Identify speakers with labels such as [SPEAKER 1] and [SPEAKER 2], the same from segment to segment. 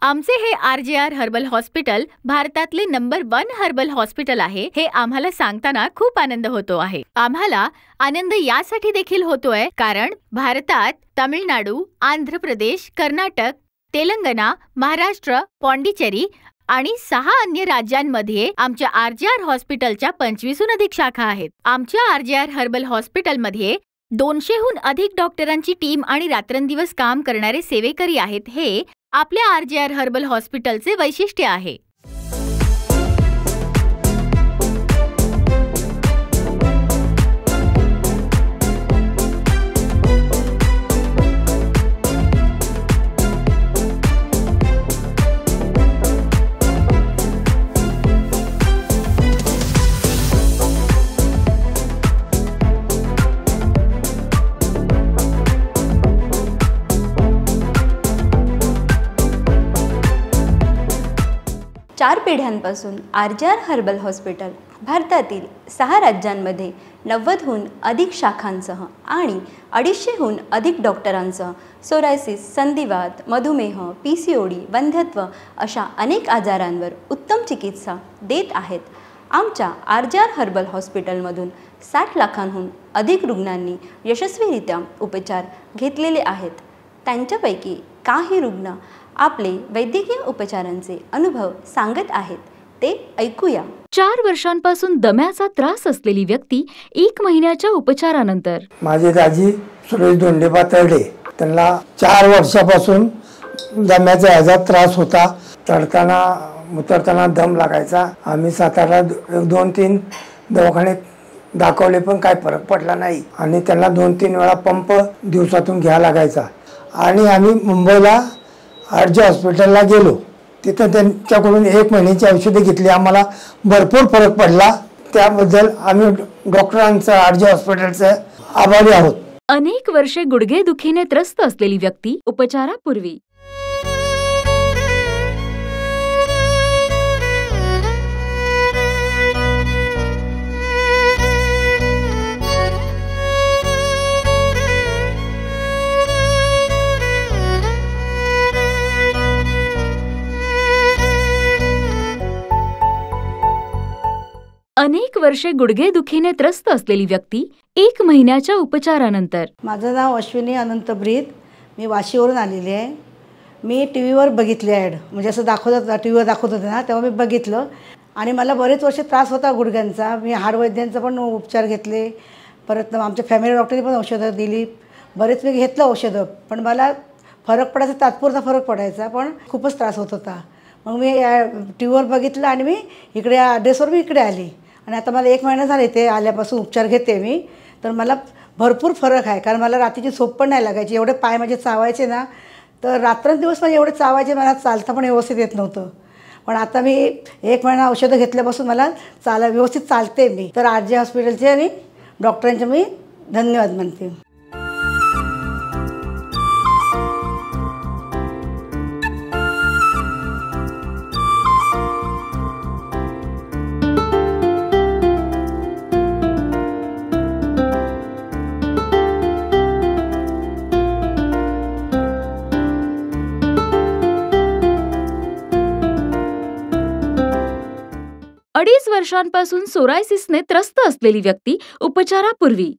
[SPEAKER 1] आमचे हे RJR herbal hospital भारतातले नंबर 1 हर्बल हॉस्पिटल आहे हे आम्हाला सांगताना खूप आनंद होतो आहे। आम्हाला आनंद यासाठी देखील होतोय कारण भारतात तामिळनाडू, आंध्र प्रदेश, कर्नाटक, तेलंगणा, महाराष्ट्र, पॉंडिचेरी आणि 6 अन्य राज्यांमध्ये आमच्या RJR हॉस्पिटलच्या 25हून अधिक शाखा आहेत। आमच्या RJR हर्बल हॉस्पिटलमध्ये 200हून अधिक डॉक्टरांची टीम आणि रात्रंदिवस काम करणारे सेवेकरी आहेत हे आपल्या RJR हर्बल हॉस्पिटलचे वैशिष्ट्य आहे।
[SPEAKER 2] चार पिढ्यांपासून RJR हर्बल हॉस्पिटल भारतातील 6 राज्यांमध्ये 90हून अधिक शाखांसह आणि 250हून अधिक डॉक्टरांसह सोरायसिस, संधिवात, मधुमेह, PCOD, वंध्यत्व अशा अनेक आजारांवर उत्तम चिकित्सा देत आहेत। आमच्या RJR हर्बल हॉस्पिटलमधून 60 लाखांहून अधिक रुग्णांनी यशस्वीरित्या उपचार घेतलेले आहेत। त्यांच्यापैकी काही रुग्ण आपले वैद्यकीय उपचारांचे अनुभव सांगत आहेत, ते ऐकूया।
[SPEAKER 1] 4 वर्षांपासून दम्याचा त्रास असलेली व्यक्ती 1 महिन्याच्या उपचारानंतर।
[SPEAKER 3] माझे दाजी सुरेश दोंडेबा तरडे, त्यांना 4 वर्षापासून दम्याचा ह्याचा त्रास होता। चढताना उतरताना दम लागायचा। आम्ही सातारला 2-3 दवाखाने दाखवले पण काय फरक पडला नाही आणि त्यांना 2-3 वेळा पंप दिवसातून घ्यावा लागायचा आणि आम्ही मुंबईला RJ हॉस्पिटलला गेलो। तिथं त्यांच्याकडून 1 महिन्याची औषधे घेतली। आम्हाला भरपूर फरक पडला। त्याबद्दल आम्ही डॉक्टरांचं RJ हॉस्पिटलचे आभारी आहोत।
[SPEAKER 1] अनेक वर्षे गुडघेदुखीने त्रस्त असलेली व्यक्ती उपचारापूर्वी। अनेक वर्षे गुडघेदुखीने त्रस्त असलेली व्यक्ती 1 महिन्याच्या उपचारानंतर।
[SPEAKER 4] माझं नाव अश्विनी अनंत ब्रीद, मी वाशीवरून आलेली आहे। मी टीव्हीवर बघितली ॲड, म्हणजे असं दाखवतात टीव्हीवर दाखवत होते ना, तेव्हा मी बघितलं आणि मला बरेच वर्ष त्रास होता गुडघ्यांचा। मी हाडवैद्यांचा पण उपचार घेतले, परत आमच्या फॅमिली डॉक्टरनी पण औषधं दिली, बरेच मी घेतलं औषधं, पण मला फरक पडायचा, तात्पुरता फरक पडायचा, पण खूपच त्रास होत होता। मग मी टीव्हीवर बघितलं आणि मी इकडे ॲड्रेसवर मी इकडे आली आणि आता मला 1 महिना झाले ते आल्यापासून उपचार घेते मी। तर मला भरपूर फरक आहे, कारण मला रात्रीची झोप पण नाही लागायची। एवढे पाय माझे चावायचे ना, तर रात्रंदिवस माझे एवढे चावायचे, मला चालता पण व्यवस्थित येत नव्हतं। पण आता मी 1 महिना औषधं घेतल्यापासून मला व्यवस्थित चालते मी। तर RJ हॉस्पिटलचे आणि डॉक्टरांचे मी धन्यवाद मानते।
[SPEAKER 1] अडीच वर्षांपासून सोरायसिसने त्रस्त असलेली व्यक्ती उपचारापूर्वी।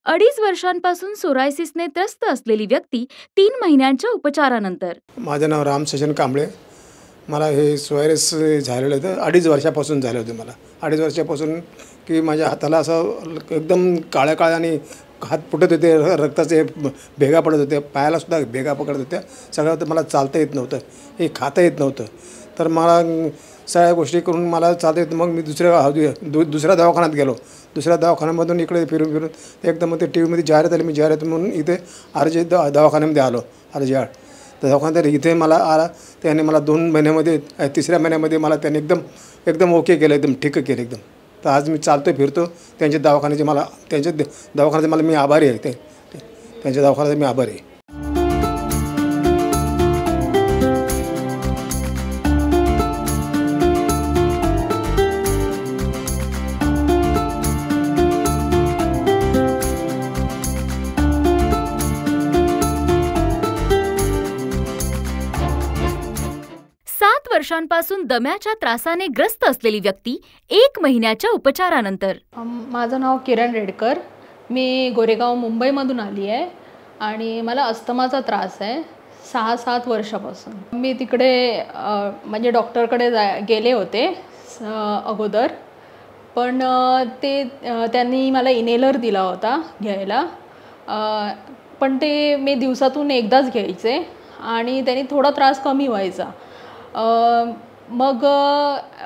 [SPEAKER 1] अडीच वर्षांपासून सोरायसिसने त्रस्त असलेली व्यक्ती 3 महिन्यांच्या उपचारानंतर।
[SPEAKER 5] माझं नाव राम सजन कांबळे। मला हे सोरायसिस झालेलं होतं, 2.5 वर्षापासून झालं होतं मला। 2.5 वर्षापासून की माझ्या हाताला असं एकदम काळ्या काळ्या आणि हात फुटत होते, रक्ताचे भेगा पडत होते, पायाला सुद्धा भेगा पकडत होत्या। सगळं तर मला चालता येत नव्हतं, हे खाता येत नव्हतं। तर मला सगळ्या गोष्टी करून मला चालता येत। मग मी दुसऱ्या दवाखान्यात गेलो। दुसऱ्या दवाखान्यामधून इकडे फिरून एकदम ते टीव्हीमध्ये जाहिरात आली। मी जाहिरात म्हणून इथे RJ दवाखान्यामध्ये आलो। RJR दवाखान्यात इथे मला आला, त्याने मला 2 महिन्यामध्ये 3ऱ्या महिन्यामध्ये मला त्याने एकदम ओके केलं, एकदम ठीक केलं एकदम। तर आज मी चालतो फिरतो। त्यांच्या दवाखान्याचे मला मी आभारी आहे। त्यांच्या दवाखान्याचा मी आभारी आहे.
[SPEAKER 1] वर्षांपासून दम्याच्या त्रासाने ग्रस्त असलेली व्यक्ती 1 महिन्याच्या उपचारानंतर.
[SPEAKER 6] माझं नाव किरण रेडकर. मी गोरेगाव मुंबईमधून आली आहे आणि मला अस्थमाचा त्रास आहे 6-7 वर्षापासून. मी तिकडे म्हणजे डॉक्टरकडे गेले होते अगोदर, पण त्यांनी मला इनेलर दिला होता घ्यायला, पण ते मी दिवसातून एकदाच घ्यायचे आणि त्यांनी थोडा त्रास कमी व्हायचा. मग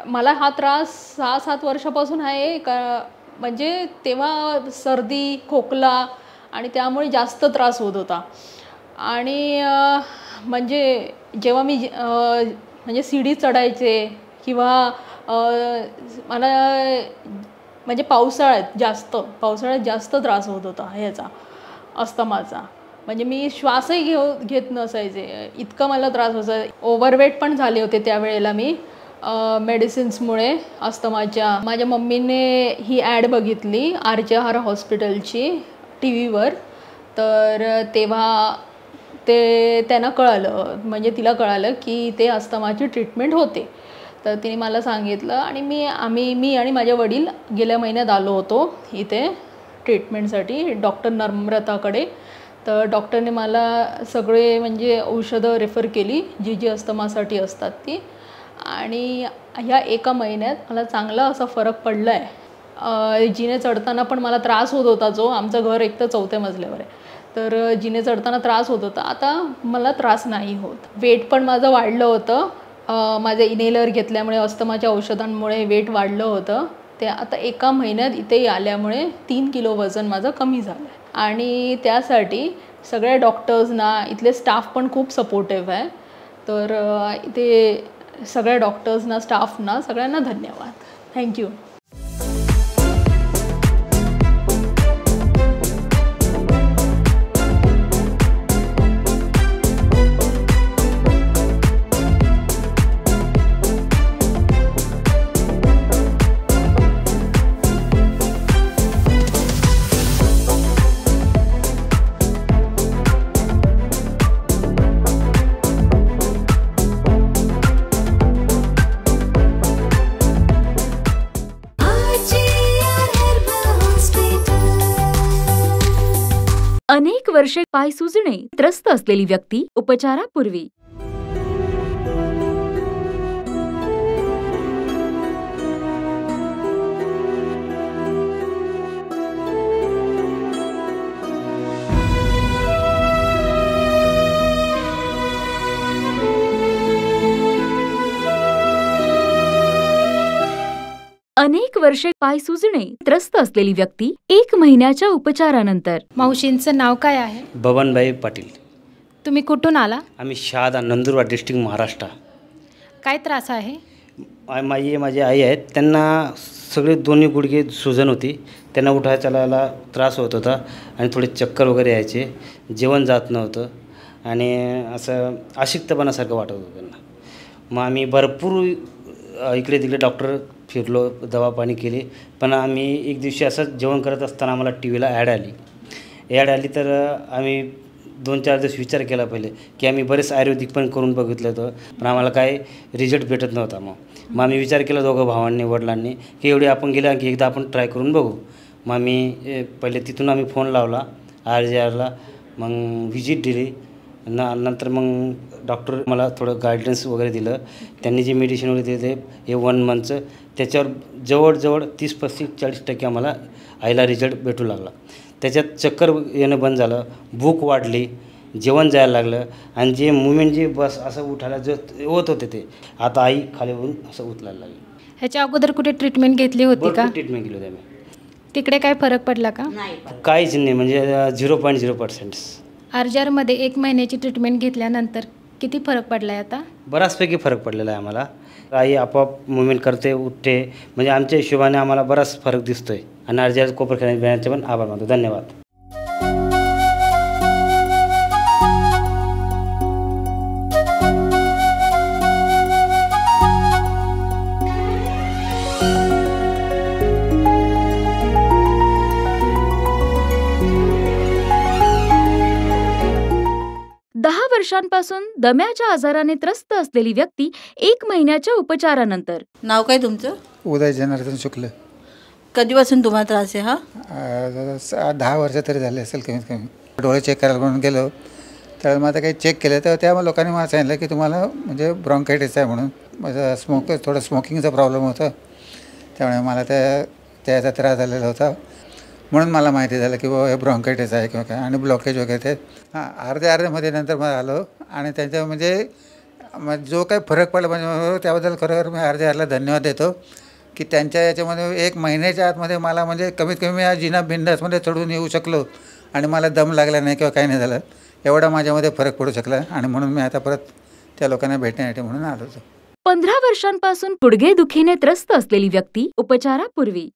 [SPEAKER 6] मला हा त्रास 6-7 वर्षापासून आहे का, म्हणजे तेव्हा सर्दी खोकला आणि त्यामुळे जास्त त्रास होत होता. आणि म्हणजे जेव्हा मी म्हणजे सीडी चढायचे किंवा मला म्हणजे पावसाळ्यात जास्त त्रास होत होता ह्याचा अस्थमाचा. म्हणजे मी श्वासही घेत नसायचे, इतकं मला त्रास व्हायचा. ओव्हरवेट पण झाले होते त्यावेळेला मी मेडिसिन्समुळे अस्थमाच्या. माझ्या मम्मीने ही ॲड बघितली आर्यहार हॉस्पिटलची TV वर, तर तेव्हा त्यांना कळालं, म्हणजे तिला कळालं की ते अस्थमाची ट्रीटमेंट होते. तर तिने मला सांगितलं आणि मी आणि माझे वडील गेल्या महिन्यात आलो होतो इथे ट्रीटमेंटसाठी डॉक्टर नम्रताकडे. तर डॉक्टरने मला सगळे म्हणजे औषधं रेफर केली जी अस्थमासाठी असतात ती, आणि ह्या 1 महिन्यात मला चांगला असा फरक पडला आहे. जिने चढताना पण मला त्रास होत होता, जो आमचं घर एक तर 4थ्या मजल्यावर आहे, तर जिने चढताना त्रास होत होता, आता मला त्रास नाही होत. वेट पण माझं वाढलं होतं, माझं इनेलर घेतल्यामुळे अस्थमाच्या औषधांमुळे वेट वाढलं होतं. ते आता 1 महिन्यात इथे आल्यामुळे 3 किलो वजन माझं कमी झालं आहे. आणि त्यासाठी सगळ्या डॉक्टर्सना, इथले स्टाफ पण खूप सपोर्टिव्ह आहे. तर इथे सगळ्या डॉक्टर्सना, स्टाफना, सगळ्यांना धन्यवाद. थँक्यू.
[SPEAKER 1] अनेक वर्षे पाय सुजणे त्रस्त असलेली व्यक्ती उपचारापूर्वी. अनेक वर्षे पाय सुजणे त्रस्त असलेली व्यक्ती 1 महिन्याच्या उपचारानंतर.
[SPEAKER 7] मावशींचं नाव काय आहे?
[SPEAKER 8] बबनभाई पाटील.
[SPEAKER 7] तुम्ही कुठून आला?
[SPEAKER 8] आम्ही शहादा, नंदुरबार डिस्ट्रिक्ट, महाराष्ट्र.
[SPEAKER 7] काय त्रास आहे?
[SPEAKER 8] माझी आई आहेत, त्यांना सगळे दोन्ही गुडघे सुजन होती, त्यांना उठायला चालायला त्रास होत होता आणि थोडे चक्कर वगैरे यायचे, जेवण जात नव्हतं आणि असं अशक्तपणासारखं वाटत होतं त्यांना. मग आम्ही भरपूर इकडे तिकडे डॉक्टर फिरलो, दवा पाणी केली, पण आम्ही एक दिवशी असंच जेवण करत असताना आम्हाला टीव्हीला ॲड आली. तर आम्ही 2-4 दिवस विचार केला पहिले की आम्ही बरेच आयुर्वेदिक पण करून बघितलं होतं, पण आम्हाला काय रिझल्ट भेटत नव्हता. मग आम्ही विचार केला दोघं भावांनी, वडिलांनी, की एवढे आपण गेला की एकदा आपण ट्राय करून बघू. मग आम्ही पहिले तिथून आम्ही फोन लावला RJRला, मग व्हिजिट दिली. नंतर मग डॉक्टर मला थोडं गायडन्स वगैरे दिलं. त्यांनी जे मेडिसिन वगैरे दिले हे 1 मंथचं, त्याच्यावर जवळजवळ 30-35-40% आम्हाला आईला रिझल्ट भेटू लागला. त्याच्यात चक्कर येणं बंद झालं, भूक वाढली, जेवण जायला लागलं आणि जे मुवमेंट जे बस असं उठायला जे होत होते ते आता आई खाली होऊन असं उचलायला लागली.
[SPEAKER 7] ह्याच्या अगोदर कुठे ट्रीटमेंट घेतली होती का?
[SPEAKER 8] ट्रीटमेंट केली होती आम्ही.
[SPEAKER 7] तिकडे काय फरक पडला का?
[SPEAKER 8] काहीच नाही, म्हणजे 0.0%.
[SPEAKER 7] RJRमध्ये 1 महिन्याची ट्रीटमेंट घेतल्यानंतर किती फरक पडला आहे आता?
[SPEAKER 8] बराचपैकी फरक पडलेला आहे आम्हाला. आई आपोआप मुवमेंट करते, उठते, म्हणजे आमच्या हिशोबाने आम्हाला बराच फरक दिसतोय. आणि RJR कोपरखैरणे पण आभार मानतो. धन्यवाद.
[SPEAKER 9] वर्षांपासून दम्याच्या आजाराने त्रस्त असलेली व्यक्ती 1 महिन्याच्या उपचारानंतर.
[SPEAKER 4] नाव काय तुमचं?
[SPEAKER 10] उदय जनार्दन शुक्ल.
[SPEAKER 4] कधीपासून तुम्हाला त्रास आहे हा?
[SPEAKER 10] 10 वर्ष तरी झाले असेल कमीत कमी. डोळे चेक करायला म्हणून गेलो तर मग आता काही चेक केलं तर त्या लोकांनी मला सांगितलं की तुम्हाला म्हणजे ब्रॉन्कायटिस आहे म्हणून. माझं थोडं स्मोकिंगचा प्रॉब्लेम होता, त्यामुळे मला त्याचा त्रास झालेला होता. म्हणून मला माहिती झालं की बाबा हे ब्रॉन्कायटिस आहे किंवा काय, आणि ब्लॉकेज वगैरे ते अर्ध्यामध्ये नंतर मला आलो. आणि त्यांच्या म्हणजे जो काही फरक पडला म्हणजे त्याबद्दल खरोखर मी अर्ध्याला धन्यवाद देतो की त्यांच्या याच्यामध्ये 1 महिन्याच्या आतमध्ये मला म्हणजे कमीत कमी या जिना बिंदासमध्ये चढून येऊ शकलो आणि मला दम लागला नाही किंवा काही नाही झालं. एवढा माझ्यामध्ये फरक पडू शकला आणि म्हणून मी आता परत त्या लोकांना भेटण्यासाठी म्हणून आलो होतो.
[SPEAKER 9] 15 वर्षांपासून गुडघेदुखीने त्रस्त असलेली व्यक्ती उपचारापूर्वी.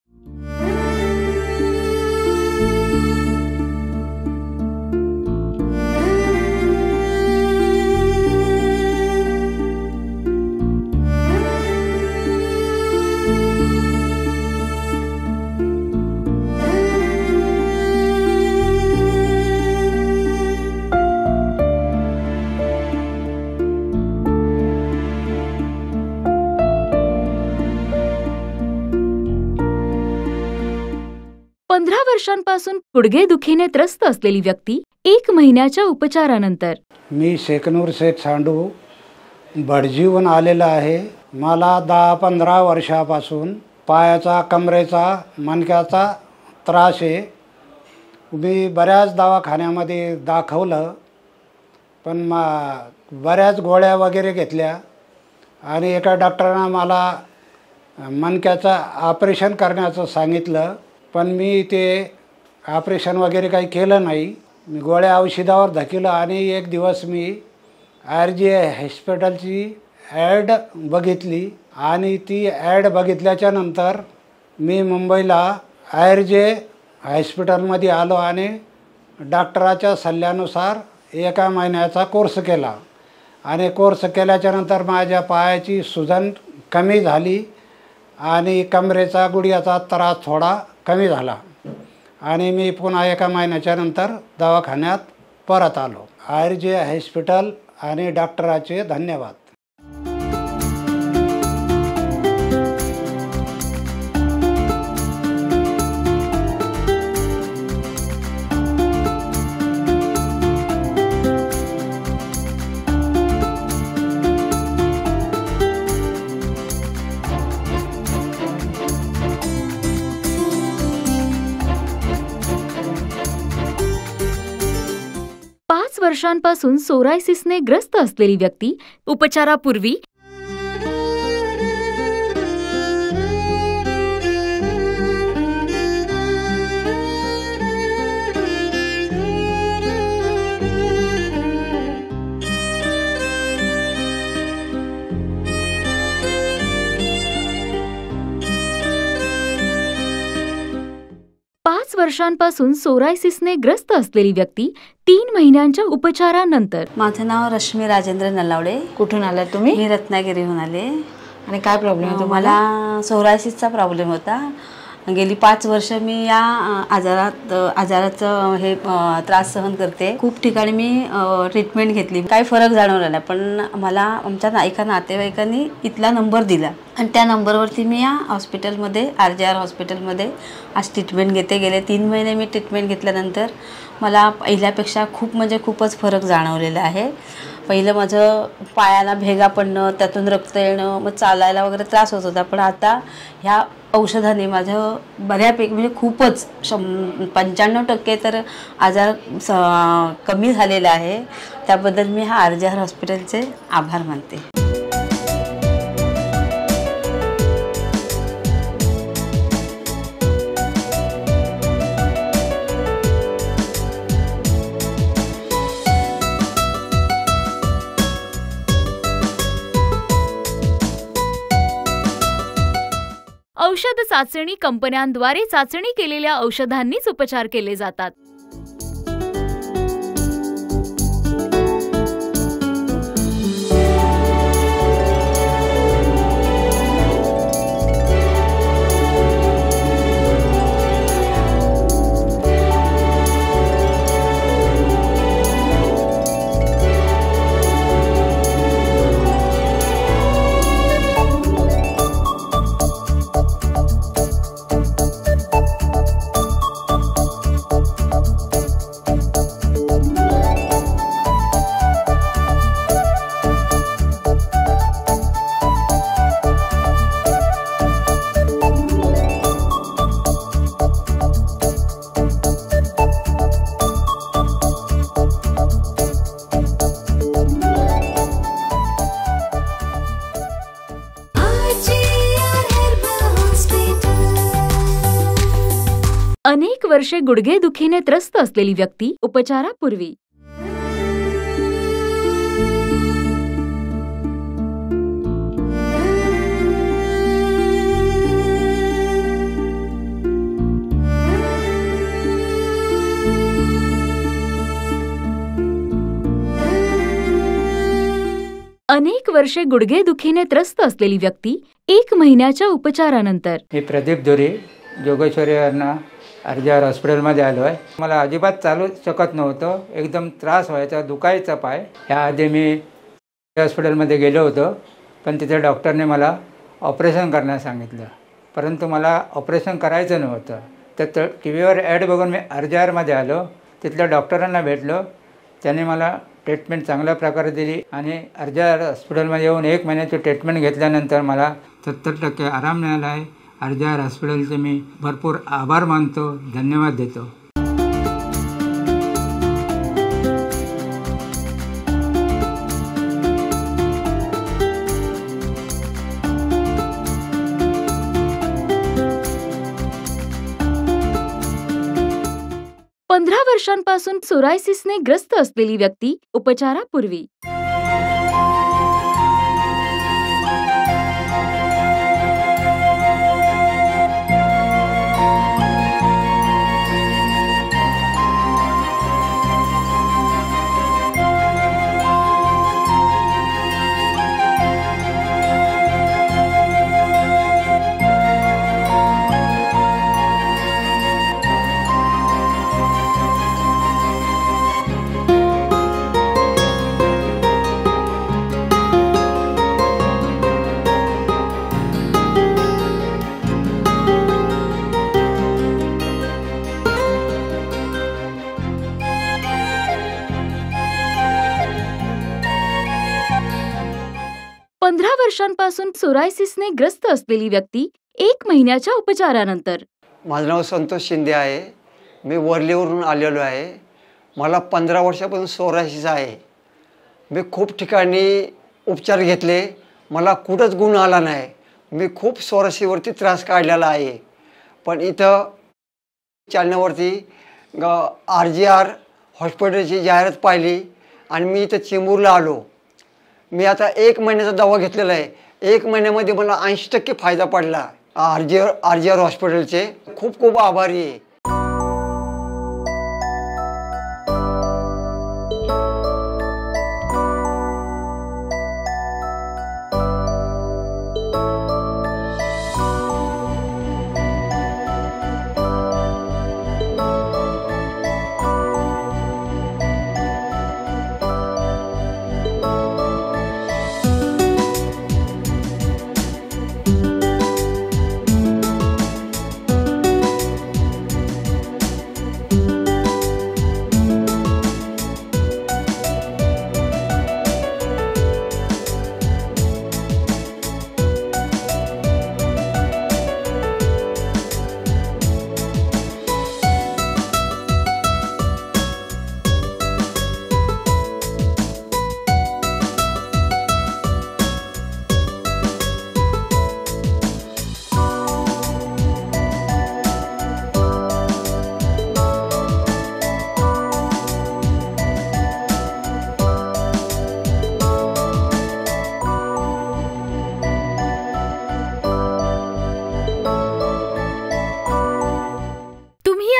[SPEAKER 9] वर्षांपासून गुडघेदुखीने त्रस्त असलेली व्यक्ती 1 महिन्याच्या उपचारानंतर.
[SPEAKER 11] मी शेखनूर शेख सांडू बडजीहून आलेला आहे. मला 10-15 वर्षापासून पायाचा, कमरेचा, मणक्याचा त्रास आहे. मी बऱ्याच दवाखान्यामध्ये दाखवलं, पण बऱ्याच गोळ्या वगैरे घेतल्या आणि एका डॉक्टरांना मला मणक्याचं ऑपरेशन करण्याचं सांगितलं. पण मी ते ऑपरेशन वगैरे काही केलं नाही. मी गोळ्या औषधावर धकेलं आणि एक दिवस मी RJ हॉस्पिटलची ॲड बघितली आणि ती ॲड बघितल्याच्या नंतर मी मुंबईला RJ हॉस्पिटलमध्ये आलो आणि डॉक्टराच्या सल्ल्यानुसार 1 महिन्याचा कोर्स केला. आणि कोर्स केल्याच्यानंतर माझ्या पायाची सूजन कमी झाली आणि कमरेचा, गुडघ्याचा त्रास थोडा कमी झाला आणि मी पुन्हा 1 महिन्याच्या नंतर दवाखान्यात परत आलो. RJ हॉस्पिटल आणि डॉक्टराचे धन्यवाद.
[SPEAKER 9] वर्षांपासून सोरायसिसने ग्रस्त असलेली व्यक्ती उपचारापूर्वी. वर्षांपासून सोरायसिसने ग्रस्त असलेली व्यक्ती 3 महिन्यांच्या उपचारानंतर.
[SPEAKER 12] माझं नाव रश्मी राजेंद्र नलावडे.
[SPEAKER 4] कुठून आलात तुम्ही?
[SPEAKER 12] मी रत्नागिरीहून आले.
[SPEAKER 4] आणि काय प्रॉब्लेम होता तुम्हाला?
[SPEAKER 12] मला सोरायसिसचा प्रॉब्लेम होता. गेली 5 वर्ष मी या आजाराचं हे त्रास सहन करते. खूप ठिकाणी मी ट्रीटमेंट घेतली, काही फरक जाणवला नाही. पण मला आमच्या एका नातेवाईकांनी इथला नंबर दिला आणि त्या नंबरवरती मी या हॉस्पिटलमध्ये RJR हॉस्पिटलमध्ये आज ट्रीटमेंट घेते. गेले 3 महिने मी ट्रीटमेंट घेतल्यानंतर मला पहिल्यापेक्षा खूपच फरक जाणवलेला आहे. पहिलं माझं पायाला भेगा पडणं, त्यातून रक्त येणं, मग चालायला वगैरे त्रास होत होता. पण आता ह्या औषधाने माझं बऱ्यापैकी म्हणजे खूपच 95% तर आजार कमी झालेला आहे. त्याबद्दल मी हा RJR हॉस्पिटलचे आभार मानते.
[SPEAKER 9] औषध चाचणी कंपन्यांद्वारे चाचणी केलेल्या औषधांनीच उपचार केले जातात. अनेक वर्षे गुडघेदुखीने त्रस्त असलेली व्यक्ती उपचारापूर्वी. अनेक वर्षे गुडघेदुखीने त्रस्त असलेली व्यक्ती 1 महिन्याच्या उपचारानंतर.
[SPEAKER 13] मी प्रदीप धुरी जोगेश्वरीवरनं RJR हॉस्पिटलमध्ये आलो आहे. मला अजिबात चालू शकत नव्हतं, एकदम त्रास व्हायचा, दुखायचा पाय. ह्याआधी मी हॉस्पिटलमध्ये गेलो होतो, पण तिथे डॉक्टरने मला ऑपरेशन करण्यास सांगितलं, परंतु मला ऑपरेशन करायचं नव्हतं. तर TV वर ॲड बघून मी RJRमध्ये आलो. तिथल्या डॉक्टरांना भेटलो, त्यांनी मला ट्रीटमेंट चांगल्या प्रकारे दिली आणि RJR हॉस्पिटलमध्ये येऊन 1 महिन्याची ट्रीटमेंट घेतल्यानंतर मला 70% आराम मिळाला आहे. RJR हॉस्पिटलचे मी भरपूर आभार मानतो, धन्यवाद देतो.
[SPEAKER 9] पंधरा वर्षांपासून सोरायसिसने ग्रस्त असलेली व्यक्ती उपचारापूर्वी. पंधरा वर्षांपासून सोरायसिसने ग्रस्त असलेली व्यक्ती 1 महिन्याच्या उपचारानंतर.
[SPEAKER 14] माझं नाव संतोष शिंदे आहे. मी वर्लीवरून आलेलो आहे. मला 15 वर्षापासून सोरायसिस आहे. मी खूप ठिकाणी उपचार घेतले, मला कुठंच गुण आला नाही. मी खूप सोरायसिसवरती त्रास काढलेला आहे. पण इथं चॅनलवरती RJR हॉस्पिटलची जाहिरात पाहिली आणि मी इथं चेंबूरला आलो. मी आता 1 महिन्याचा दवा घेतलेला आहे. 1 महिन्यामध्ये मला 80% फायदा पडला. RJR हॉस्पिटलचे खूप खूप आभारी आहे.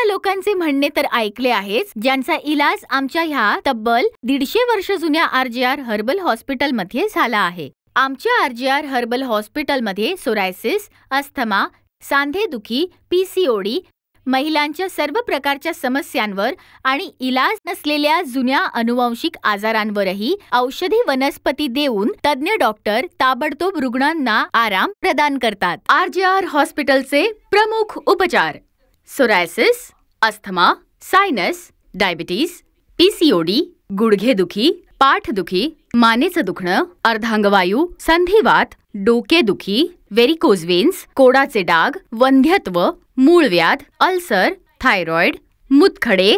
[SPEAKER 1] लोकांचे म्हणणे तर ऐकले आहेच, ज्यांचा इलाज आमच्या ह्या तब्बल 150 वर्ष जुन्या RJR हर्बल हॉस्पिटलमध्ये झाला आहे. आमच्या RJR हर्बल हॉस्पिटलमध्ये सोरायसिस, अस्थमा, सांधेदुखी, PCOD, महिलांच्या सर्व प्रकारच्या समस्यांवर आणि इलाज नसलेल्या जुन्या अनुवांशिक आजारांवरही औषधी वनस्पती देऊन तज्ञ डॉक्टर ताबडतोब रुग्णांना आराम प्रदान करतात. RJR हॉस्पिटलचे प्रमुख उपचार: psoriasis, asthma, sinus, diabetes, PCOD, गुडघेदुखी, पाठदुखी, मानेचं दुखणं, अर्धांगवायू, संधिवात, डोकेदुखी, व्हेरिकोज वेन्स, कोडाचे डाग, वंध्यत्व, मूळव्याध, अल्सर, थायरॉइड, मूतखडे,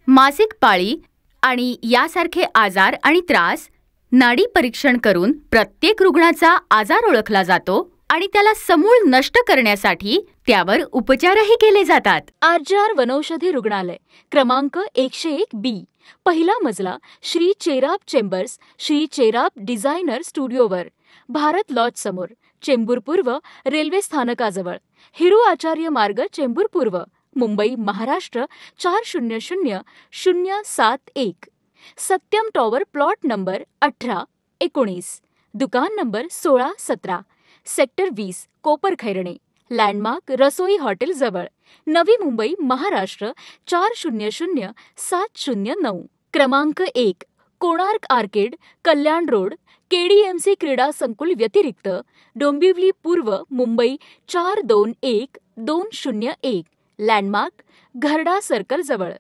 [SPEAKER 1] मासिक पाळी आणि यासारखे आजार आणि त्रास नाडी परीक्षण करून प्रत्येक रुग्णाचा आजार ओळखला जातो आणि त्याला समूळ नष्ट करण्यासाठी त्यावर उपचारही केले जातात.
[SPEAKER 9] आरजीआर वनौषधी रुग्णालय क्रमांक 101B, पहिला मजला, Shri चेराब chambers, Shri चेराब designer स्टुडिओवर, Bharat lodge समोर, चेंबूर पूर्व, रेल्वे स्थानकाजवळ, हिरू आचार्य मार्ग, चेंबूर पूर्व, Mumbai, Maharashtra 400071. Satyam tower, plot number 18-19, दुकान नंबर 16-17, सेक्टर 20, कोपरखैरणे, लँडमार्क रसोई हॉटेल जवळ, नवी मुंबई, महाराष्ट्र 400709. क्रमांक 1, कोणार्क आर्केड, कल्याण रोड, KDMC क्रीडा संकुल व्यतिरिक्त, डोंबिवली पूर्व, मुंबई 421201, लँडमार्क घरडा सर्कल जवळ.